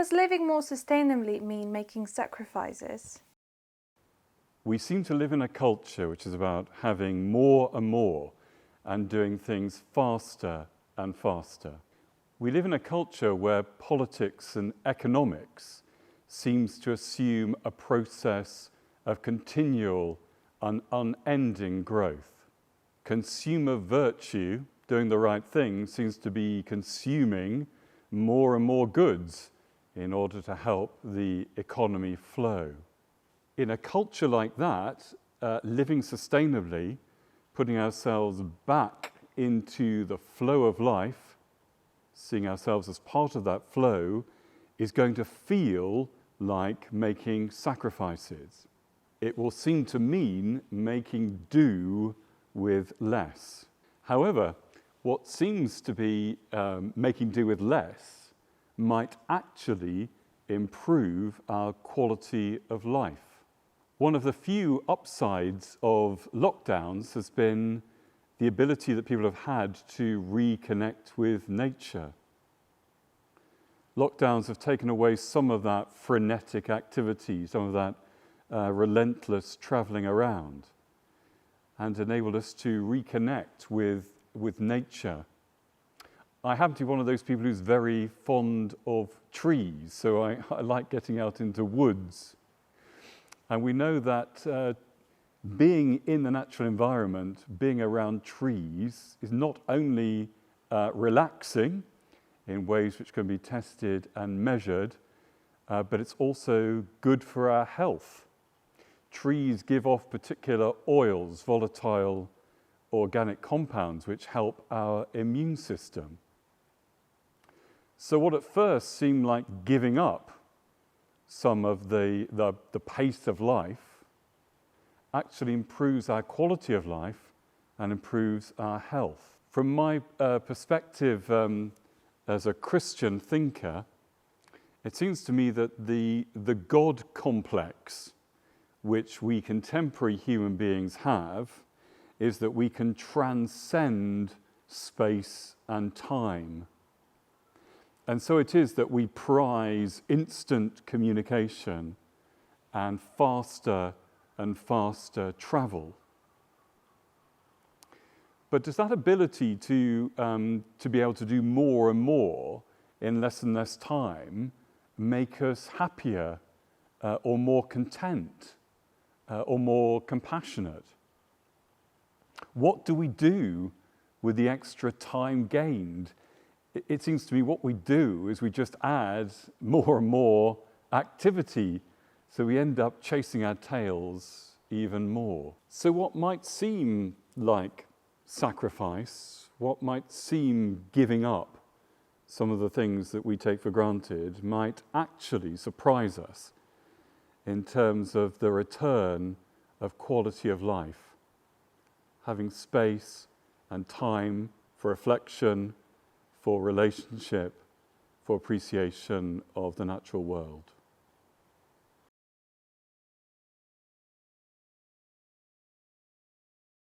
Does living more sustainably mean making sacrifices? We seem to live in a culture which is about having more and more and doing things faster and faster. We live in a culture where politics and economics seems to assume a process of continual and unending growth. Consumer virtue, doing the right thing, seems to be consuming more and more goods in order to help the economy flow. In a culture like that, living sustainably, putting ourselves back into the flow of life, seeing ourselves as part of that flow, is going to feel like making sacrifices. It will seem to mean making do with less. However, what seems to be making do with less might actually improve our quality of life. One of the few upsides of lockdowns has been the ability that people have had to reconnect with nature. Lockdowns have taken away some of that frenetic activity, some of that relentless travelling around, and enabled us to reconnect with nature. I happen to be one of those people who's very fond of trees, so I like getting out into woods. And we know that being in the natural environment, being around trees, is not only relaxing in ways which can be tested and measured, but it's also good for our health. Trees give off particular oils, volatile organic compounds, which help our immune system. So what at first seemed like giving up some of the pace of life actually improves our quality of life and improves our health. From my perspective as a Christian thinker, it seems to me that the God complex which we contemporary human beings have is that we can transcend space and time. And so it is that we prize instant communication and faster travel. But does that ability to be able to do more and more in less and less time make us happier or more content or more compassionate? What do we do with the extra time gained? It seems to me what we do is we just add more and more activity, so we end up chasing our tails even more. So what might seem like sacrifice, what might seem giving up some of the things that we take for granted, might actually surprise us in terms of the return of quality of life. Having space and time for reflection, for relationship, for appreciation of the natural world.